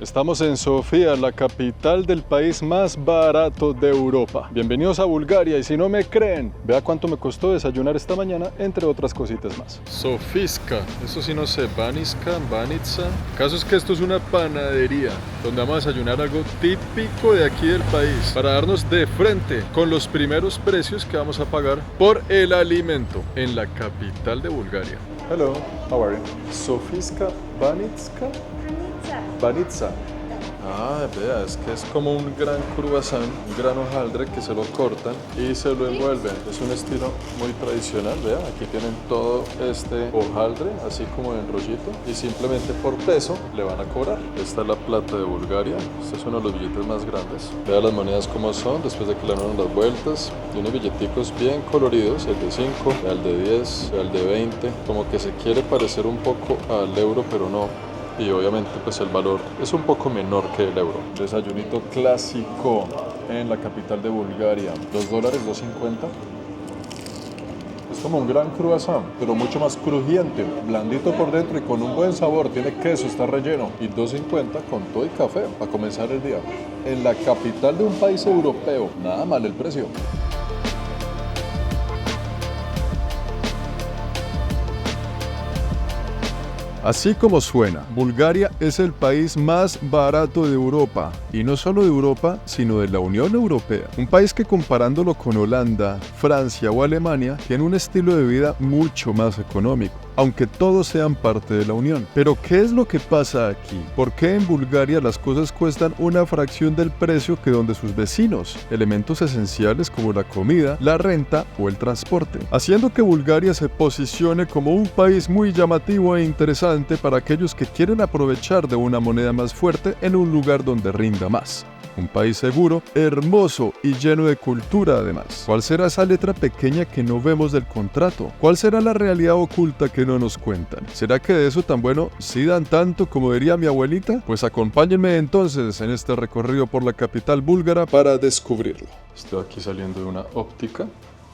Estamos en Sofía, la capital del país más barato de Europa. Bienvenidos a Bulgaria y si no me creen, vea cuánto me costó desayunar esta mañana, entre otras cositas más. Sofiska, eso sí no sé, Baniska, Banitsa. El caso es que esto es una panadería donde vamos a desayunar algo típico de aquí del país para darnos de frente con los primeros precios que vamos a pagar por el alimento en la capital de Bulgaria. Hello, how are you? Sofiska, Banitska? Banitsa. Ah, vea, es que es como un gran croissant, un gran hojaldre que se lo cortan y se lo envuelven. Es un estilo muy tradicional, vea, aquí tienen todo este hojaldre, así como en rollito, y simplemente por peso le van a cobrar. Esta es la plata de Bulgaria, este es uno de los billetes más grandes. Vea las monedas como son, después de que le dieron las vueltas, y unos billeticos bien coloridos, el de 5, el de 10, el de 20, como que se quiere parecer un poco al euro, pero no. Y obviamente pues el valor es un poco menor que el euro. Desayunito clásico en la capital de Bulgaria. $2, $2.50. Es como un gran croissant, pero mucho más crujiente, blandito por dentro y con un buen sabor. Tiene queso, está relleno. Y $2.50 con todo y café para comenzar el día. En la capital de un país europeo. Nada mal el precio. Así como suena, Bulgaria es el país más barato de Europa, y no solo de Europa, sino de la Unión Europea. Un país que comparándolo con Holanda, Francia o Alemania, tiene un estilo de vida mucho más económico, aunque todos sean parte de la Unión. Pero ¿qué es lo que pasa aquí? ¿Por qué en Bulgaria las cosas cuestan una fracción del precio que donde sus vecinos? Elementos esenciales como la comida, la renta o el transporte, haciendo que Bulgaria se posicione como un país muy llamativo e interesante para aquellos que quieren aprovechar de una moneda más fuerte en un lugar donde rinda más. Un país seguro, hermoso y lleno de cultura además. ¿Cuál será esa letra pequeña que no vemos del contrato? ¿Cuál será la realidad oculta que no nos cuentan? ¿Será que de eso tan bueno sí dan tanto como diría mi abuelita? Pues acompáñenme entonces en este recorrido por la capital búlgara para descubrirlo. Estoy aquí saliendo de una óptica.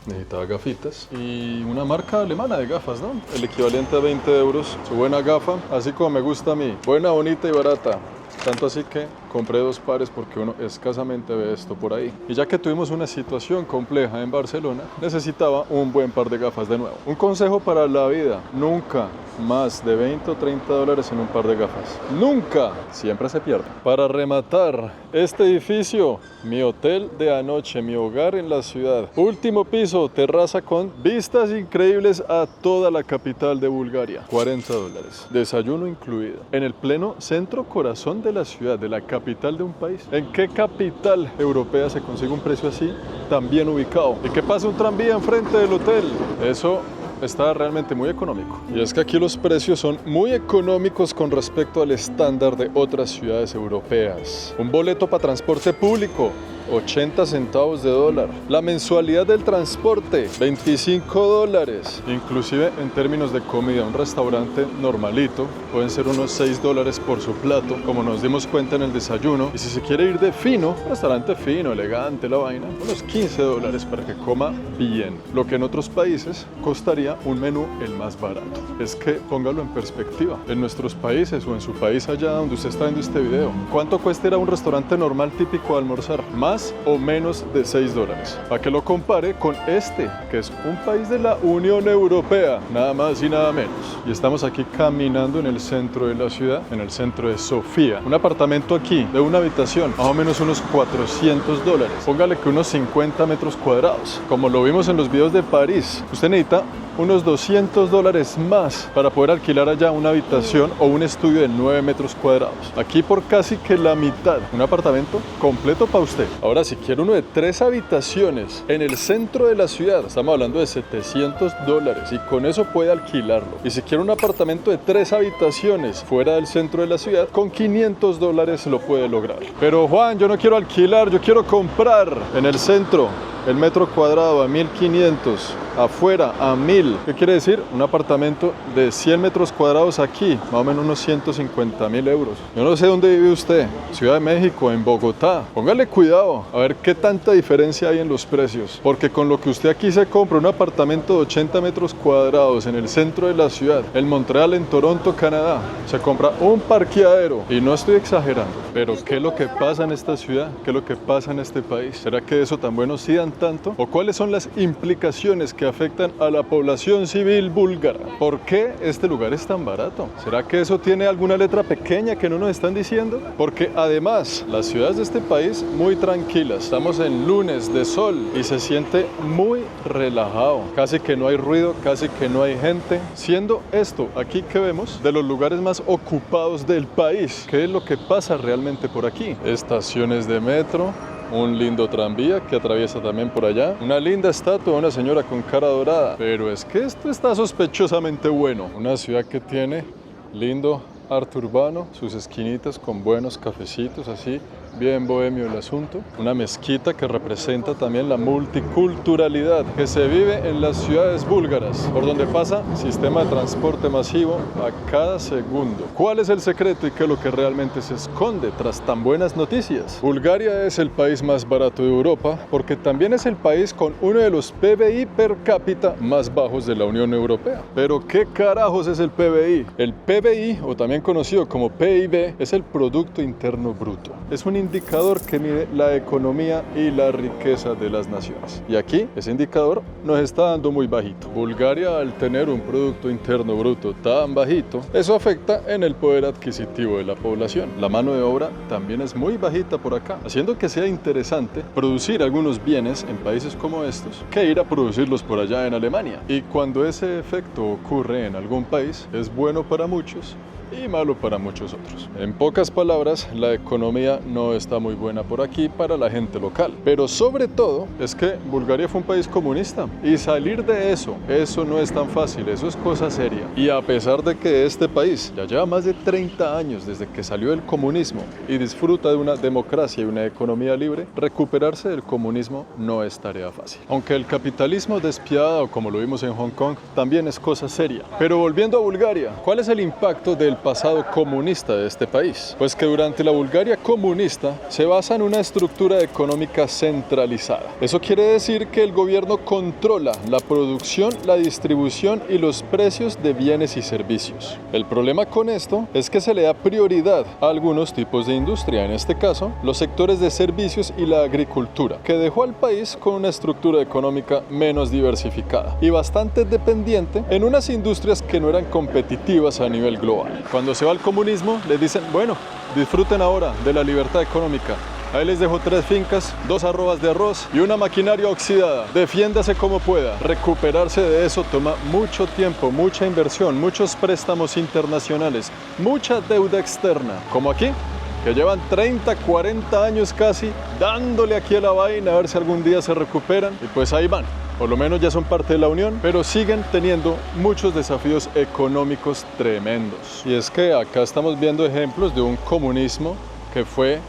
Necesitaba gafitas y una marca alemana de gafas, ¿no? El equivalente a 20 euros. Su buena gafa, así como me gusta a mí. Buena, bonita y barata. Tanto así que compré 2 pares porque uno escasamente ve esto por ahí. Y ya que tuvimos una situación compleja en Barcelona, necesitaba un buen par de gafas de nuevo. Un consejo para la vida: nunca más de 20 o 30 dólares en un par de gafas. ¡Nunca! Siempre se pierde. Para rematar, este edificio, mi hotel de anoche, mi hogar en la ciudad. Último piso, terraza con vistas increíbles a toda la capital de Bulgaria. 40 dólares. Desayuno incluido. En el pleno centro corazón de la ciudad, de la capital de un país. ¿En qué capital europea se consigue un precio así, tan bien ubicado? ¿Y qué pasa un tranvía enfrente del hotel? Eso está realmente muy económico. Y es que aquí los precios son muy económicos con respecto al estándar de otras ciudades europeas. Un boleto para transporte público, 80 centavos de dólar. La mensualidad del transporte, 25 dólares. Inclusive en términos de comida, un restaurante normalito pueden ser unos 6 dólares por su plato, como nos dimos cuenta en el desayuno. Y si se quiere ir de fino, un restaurante fino, elegante, la vaina, unos 15 dólares para que coma bien. Lo que en otros países costaría un menú el más barato. Es que póngalo en perspectiva. En nuestros países o en su país allá donde usted está viendo este video, ¿cuánto cuesta ir a un restaurante normal típico a almorzar? Más o menos de 6 dólares. Para que lo compare con este, que es un país de la Unión Europea, nada más y nada menos. Y estamos aquí caminando en el centro de la ciudad, en el centro de Sofía. Un apartamento aquí de una habitación, más o menos unos 400 dólares. Póngale que unos 50 metros cuadrados. Como lo vimos en los videos de París, usted necesita unos 200 dólares más para poder alquilar allá una habitación o un estudio de 9 metros cuadrados. Aquí por casi que la mitad, un apartamento completo para usted. Ahora, si quiere uno de 3 habitaciones en el centro de la ciudad, estamos hablando de 700 dólares y con eso puede alquilarlo. Y si quiere un apartamento de 3 habitaciones fuera del centro de la ciudad, con 500 dólares lo puede lograr. Pero Juan, yo no quiero alquilar, yo quiero comprar en el centro. El metro cuadrado a 1500. afuera a 1000. ¿Qué quiere decir? Un apartamento de 100 metros cuadrados aquí, más o menos unos 150.000 euros. Yo no sé dónde vive usted, Ciudad de México, en Bogotá. Póngale cuidado a ver qué tanta diferencia hay en los precios, porque con lo que usted aquí se compra un apartamento de 80 metros cuadrados en el centro de la ciudad, en Montreal, en Toronto, Canadá, se compra un parqueadero. Y no estoy exagerando, pero ¿qué es lo que pasa en esta ciudad? ¿Qué es lo que pasa en este país? ¿Será que eso tan bueno sí dan tanto? ¿O cuáles son las implicaciones que afectan a la población civil búlgara? ¿Por qué este lugar es tan barato? ¿Será que eso tiene alguna letra pequeña que no nos están diciendo? Porque además, las ciudades de este país muy tranquilas. Estamos en lunes de sol y se siente muy relajado. Casi que no hay ruido, casi que no hay gente. Siendo esto aquí que vemos de los lugares más ocupados del país. ¿Qué es lo que pasa realmente por aquí? Estaciones de metro, un lindo tranvía que atraviesa también por allá, una linda estatua de una señora con cara dorada. Pero es que esto está sospechosamente bueno. Una ciudad que tiene lindo arte urbano, sus esquinitas con buenos cafecitos así, bien bohemio el asunto. Una mezquita que representa también la multiculturalidad que se vive en las ciudades búlgaras, por donde pasa sistema de transporte masivo a cada segundo. ¿Cuál es el secreto y qué es lo que realmente se esconde tras tan buenas noticias? Bulgaria es el país más barato de Europa porque también es el país con uno de los PBI per cápita más bajos de la Unión Europea. Pero ¿qué carajos es el PBI? El PBI, o también conocido como PIB, es el Producto Interno Bruto. Es un indicador que mide la economía y la riqueza de las naciones. Y aquí ese indicador nos está dando muy bajito. Bulgaria, al tener un Producto Interno Bruto tan bajito, eso afecta en el poder adquisitivo de la población. La mano de obra también es muy bajita por acá, haciendo que sea interesante producir algunos bienes en países como estos que ir a producirlos por allá en Alemania. Y cuando ese efecto ocurre en algún país, es bueno para muchos y malo para muchos otros. En pocas palabras, la economía no está muy buena por aquí para la gente local. Pero sobre todo es que Bulgaria fue un país comunista y salir de eso no es tan fácil, eso es cosa seria. Y a pesar de que este país ya lleva más de 30 años desde que salió del comunismo y disfruta de una democracia y una economía libre, recuperarse del comunismo no es tarea fácil. Aunque el capitalismo despiadado, como lo vimos en Hong Kong, también es cosa seria. Pero volviendo a Bulgaria, ¿cuál es el impacto del pasado comunista de este país? Pues que durante la Bulgaria comunista se basa en una estructura económica centralizada. Eso quiere decir que el gobierno controla la producción, la distribución y los precios de bienes y servicios. El problema con esto es que se le da prioridad a algunos tipos de industria, en este caso los sectores de servicios y la agricultura, que dejó al país con una estructura económica menos diversificada y bastante dependiente en unas industrias que no eran competitivas a nivel global. Cuando se va al comunismo, les dicen, bueno, disfruten ahora de la libertad económica. Ahí les dejo 3 fincas, 2 arrobas de arroz y una maquinaria oxidada. Defiéndase como pueda. Recuperarse de eso toma mucho tiempo, mucha inversión, muchos préstamos internacionales, mucha deuda externa. Como aquí, que llevan 30, 40 años casi dándole aquí a la vaina a ver si algún día se recuperan. Y pues ahí van. Por lo menos ya son parte de la Unión, pero siguen teniendo muchos desafíos económicos tremendos. Y es que acá estamos viendo ejemplos de un comunismo que fue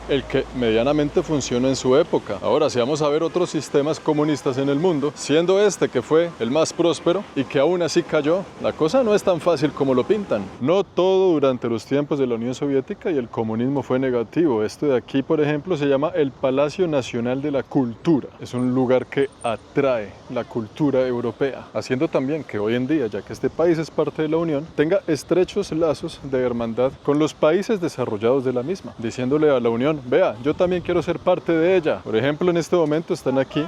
el que medianamente funcionó en su época. Ahora, si vamos a ver otros sistemas comunistas en el mundo, siendo este que fue el más próspero y que aún así cayó, la cosa no es tan fácil como lo pintan. No todo durante los tiempos de la Unión Soviética y el comunismo fue negativo. Esto de aquí, por ejemplo, se llama el Palacio Nacional de la Cultura. Es un lugar que atrae la cultura europea, haciendo también que hoy en día, ya que este país es parte de la Unión, tenga estrechos lazos de hermandad con los países desarrollados de la misma, diciéndole a la Unión, vea, yo también quiero ser parte de ella. Por ejemplo, en este momento están aquí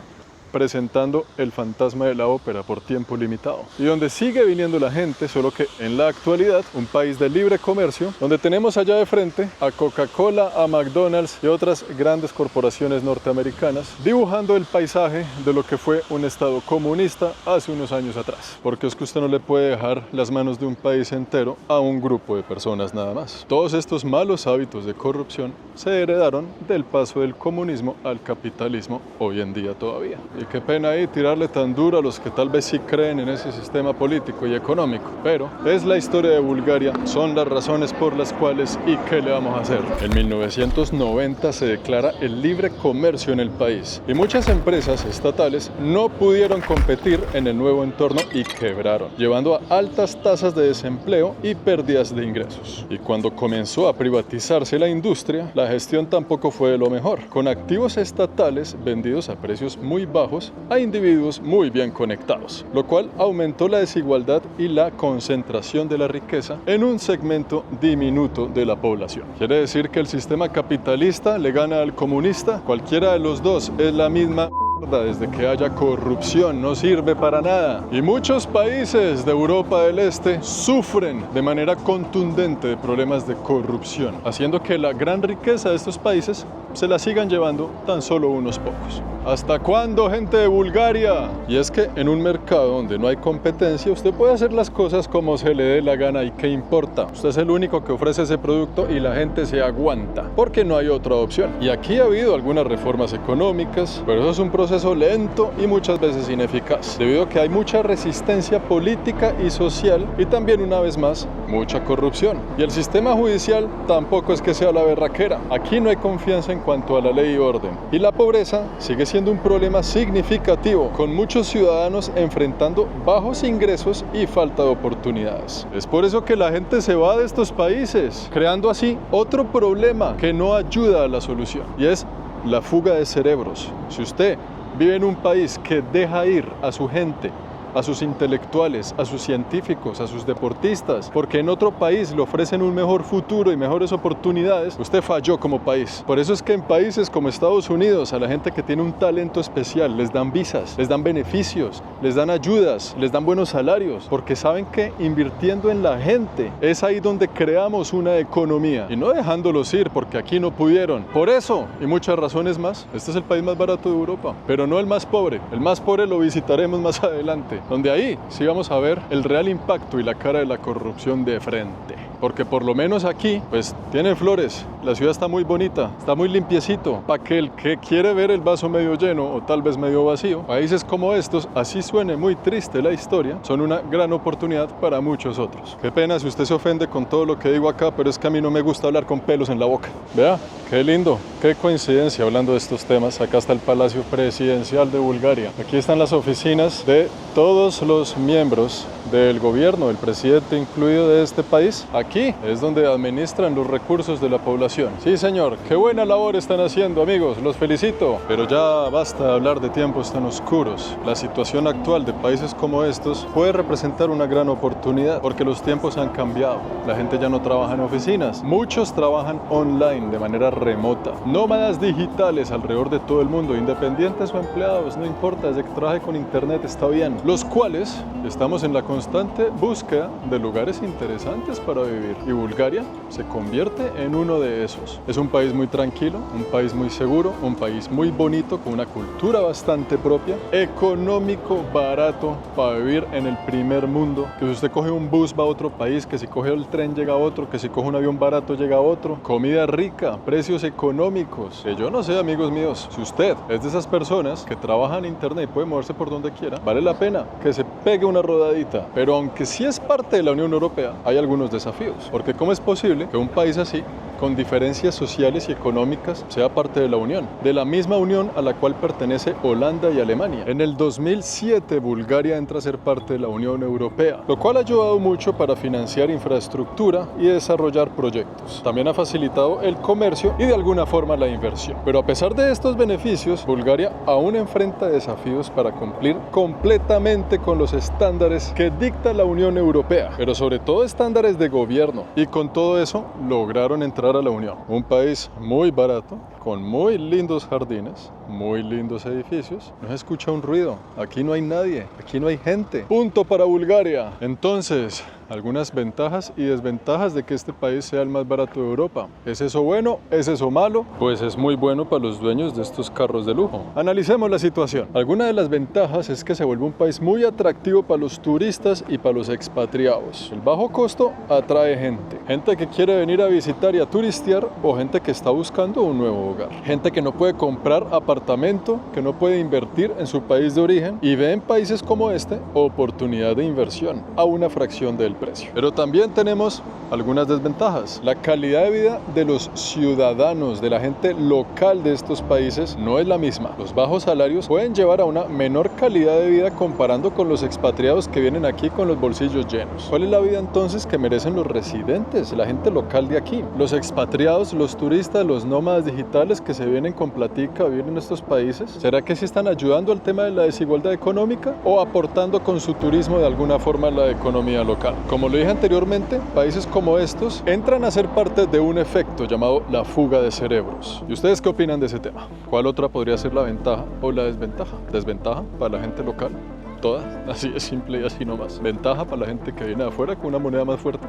presentando El Fantasma de la Ópera por tiempo limitado, y donde sigue viniendo la gente, solo que en la actualidad, un país de libre comercio, donde tenemos allá de frente a Coca-Cola, a McDonald's y otras grandes corporaciones norteamericanas, dibujando el paisaje de lo que fue un estado comunista hace unos años atrás, porque es que usted no le puede dejar las manos de un país entero a un grupo de personas nada más. Todos estos malos hábitos de corrupción se heredaron del paso del comunismo al capitalismo hoy en día todavía. Y qué pena ahí tirarle tan duro a los que tal vez sí creen en ese sistema político y económico. Pero es la historia de Bulgaria, son las razones por las cuales y qué le vamos a hacer. En 1990 se declara el libre comercio en el país y muchas empresas estatales no pudieron competir en el nuevo entorno y quebraron, llevando a altas tasas de desempleo y pérdidas de ingresos. Y cuando comenzó a privatizarse la industria, la gestión tampoco fue de lo mejor, con activos estatales vendidos a precios muy bajos a individuos muy bien conectados, lo cual aumentó la desigualdad y la concentración de la riqueza en un segmento diminuto de la población. ¿Quiere decir que el sistema capitalista le gana al comunista? Cualquiera de los dos es la misma desde que haya corrupción, no sirve para nada. Y muchos países de Europa del Este sufren de manera contundente de problemas de corrupción, haciendo que la gran riqueza de estos países se la sigan llevando tan solo unos pocos. ¿Hasta cuándo, gente de Bulgaria? Y es que en un mercado donde no hay competencia, usted puede hacer las cosas como se le dé la gana y qué importa. Usted es el único que ofrece ese producto y la gente se aguanta, porque no hay otra opción. Y aquí ha habido algunas reformas económicas, pero eso es un proceso lento y muchas veces ineficaz, debido a que hay mucha resistencia política y social y también, una vez más, mucha corrupción. Y el sistema judicial tampoco es que sea la berraquera. Aquí no hay confianza en cuanto a la ley y orden. Y la pobreza sigue siendo un problema significativo, con muchos ciudadanos enfrentando bajos ingresos y falta de oportunidades. Es por eso que la gente se va de estos países, creando así otro problema que no ayuda a la solución, y es la fuga de cerebros. Si usted vive en un país que deja ir a su gente, a sus intelectuales, a sus científicos, a sus deportistas, porque en otro país le ofrecen un mejor futuro y mejores oportunidades, usted falló como país. Por eso es que en países como Estados Unidos, a la gente que tiene un talento especial, les dan visas, les dan beneficios, les dan ayudas, les dan buenos salarios, porque saben que invirtiendo en la gente es ahí donde creamos una economía, y no dejándolos ir porque aquí no pudieron. Por eso, y muchas razones más, este es el país más barato de Europa, pero no el más pobre. El más pobre lo visitaremos más adelante, donde ahí sí vamos a ver el real impacto y la cara de la corrupción de frente. Porque por lo menos aquí, pues tienen flores, la ciudad está muy bonita, está muy limpiecito, para que el que quiere ver el vaso medio lleno o tal vez medio vacío, países como estos, así suene muy triste la historia, son una gran oportunidad para muchos otros. Qué pena si usted se ofende con todo lo que digo acá, pero es que a mí no me gusta hablar con pelos en la boca. Vea, qué lindo, qué coincidencia hablando de estos temas. Acá está el Palacio Presidencial de Bulgaria. Aquí están las oficinas de todos los miembros del gobierno, el presidente incluido de este país. Aquí es donde administran los recursos de la población. Sí, señor, qué buena labor están haciendo, amigos, los felicito. Pero ya basta de hablar de tiempos tan oscuros. La situación actual de países como estos puede representar una gran oportunidad, porque los tiempos han cambiado. La gente ya no trabaja en oficinas. Muchos trabajan online, de manera remota. Nómadas digitales alrededor de todo el mundo, independientes o empleados, no importa, desde que trabaje con internet está bien. Los cuales estamos en la constante búsqueda de lugares interesantes para vivir. Y Bulgaria se convierte en uno de esos. Es un país muy tranquilo, un país muy seguro, un país muy bonito, con una cultura bastante propia, económico, barato para vivir en el primer mundo. Que si usted coge un bus va a otro país, que si coge el tren llega a otro, que si coge un avión barato llega a otro. Comida rica, precios económicos. Que yo no sé, amigos míos, si usted es de esas personas que trabajan en internet y puede moverse por donde quiera, vale la pena que se pegue una rodadita. Pero aunque sí es parte de la Unión Europea, hay algunos desafíos. Porque ¿cómo es posible que un país así, con diferencias sociales y económicas, sea parte de la Unión? De la misma Unión a la cual pertenece Holanda y Alemania. En el 2007, Bulgaria entra a ser parte de la Unión Europea, lo cual ha ayudado mucho para financiar infraestructura y desarrollar proyectos. También ha facilitado el comercio y de alguna forma la inversión. Pero a pesar de estos beneficios, Bulgaria aún enfrenta desafíos para cumplir completamente con los estándares que dicta la Unión Europea, pero sobre todo estándares de gobierno. Y con todo eso, lograron entrar a la Unión. Un país muy barato, con muy lindos jardines, muy lindos edificios. No se escucha un ruido. Aquí no hay nadie. Aquí no hay gente. Punto para Bulgaria. Entonces, algunas ventajas y desventajas de que este país sea el más barato de Europa. ¿Es eso bueno? ¿Es eso malo? Pues es muy bueno para los dueños de estos carros de lujo. Analicemos la situación. Alguna de las ventajas es que se vuelve un país muy atractivo para los turistas y para los expatriados. El bajo costo atrae gente. Gente que quiere venir a visitar y a turistear, o gente que está buscando un nuevo hogar. Gente que no puede comprar apartamentos apartamento que no puede invertir en su país de origen y ve en países como este oportunidad de inversión a una fracción del precio. Pero también tenemos algunas desventajas. La calidad de vida de los ciudadanos, de la gente local de estos países no es la misma. Los bajos salarios pueden llevar a una menor calidad de vida comparando con los expatriados que vienen aquí con los bolsillos llenos. ¿Cuál es la vida entonces que merecen los residentes, la gente local de aquí? Los expatriados, los turistas, los nómadas digitales que se vienen con platica a vivir en estos países, ¿será que sí están ayudando al tema de la desigualdad económica o aportando con su turismo de alguna forma a la economía local? Como lo dije anteriormente, países como estos entran a ser parte de un efecto llamado la fuga de cerebros. ¿Y ustedes qué opinan de ese tema? ¿Cuál otra podría ser la ventaja o la desventaja? ¿Desventaja para la gente local? Todas, así es simple y así nomás. ¿Ventaja para la gente que viene de afuera con una moneda más fuerte?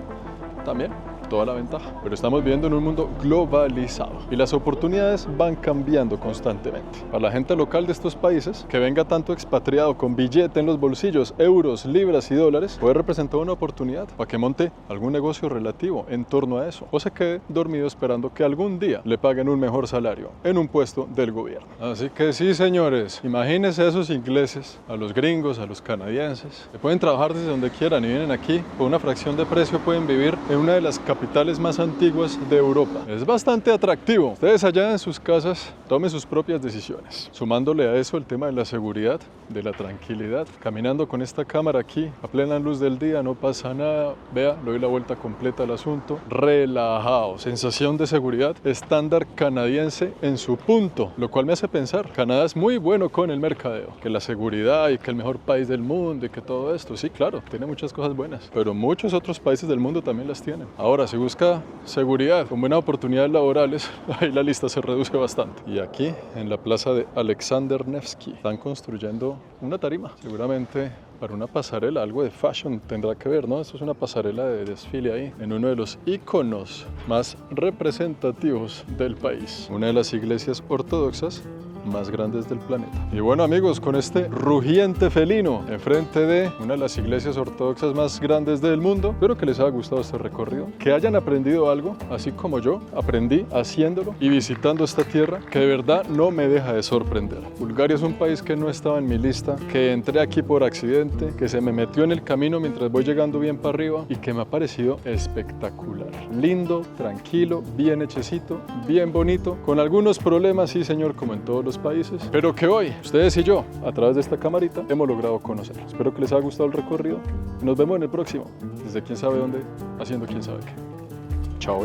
También. Toda la ventaja. Pero estamos viviendo en un mundo globalizado y las oportunidades van cambiando constantemente. Para la gente local de estos países, que venga tanto expatriado con billete en los bolsillos, euros, libras y dólares, puede representar una oportunidad para que monte algún negocio relativo en torno a eso, o se quede dormido esperando que algún día le paguen un mejor salario en un puesto del gobierno. Así que sí, señores, imagínense a esos ingleses, a los gringos, a los canadienses, que pueden trabajar desde donde quieran y vienen aquí por una fracción de precio, pueden vivir en una de las capitales más antiguas de Europa. Es bastante atractivo. Ustedes allá en sus casas tomen sus propias decisiones. Sumándole a eso el tema de la seguridad, de la tranquilidad. Caminando con esta cámara aquí a plena luz del día, no pasa nada. Vea, le doy la vuelta completa al asunto. Relajado. Sensación de seguridad estándar canadiense en su punto. Lo cual me hace pensar, Canadá es muy bueno con el mercadeo. Que la seguridad y que el mejor país del mundo y que todo esto. Sí, claro, tiene muchas cosas buenas. Pero muchos otros países del mundo también las tienen. Ahora, si busca seguridad con buenas oportunidades laborales, ahí la lista se reduce bastante. Y aquí, en la plaza de Alexander Nevsky, están construyendo una tarima. Seguramente para una pasarela, algo de fashion tendrá que ver, ¿no? Esto es una pasarela de desfile ahí, en uno de los íconos más representativos del país. Una de las iglesias ortodoxas más grandes del planeta. Y bueno, amigos, con este rugiente felino enfrente de una de las iglesias ortodoxas más grandes del mundo, espero que les haya gustado este recorrido, que hayan aprendido algo, así como yo aprendí haciéndolo y visitando esta tierra, que de verdad no me deja de sorprender. Bulgaria es un país que no estaba en mi lista, que entré aquí por accidente, que se me metió en el camino mientras voy llegando bien para arriba y que me ha parecido espectacular. Lindo, tranquilo, bien hechecito, bien bonito, con algunos problemas, sí señor, como en todos los países, pero que hoy, ustedes y yo, a través de esta camarita, hemos logrado conocer. Espero que les haya gustado el recorrido. Nos vemos en el próximo, desde quién sabe dónde, haciendo quién sabe qué. Chao.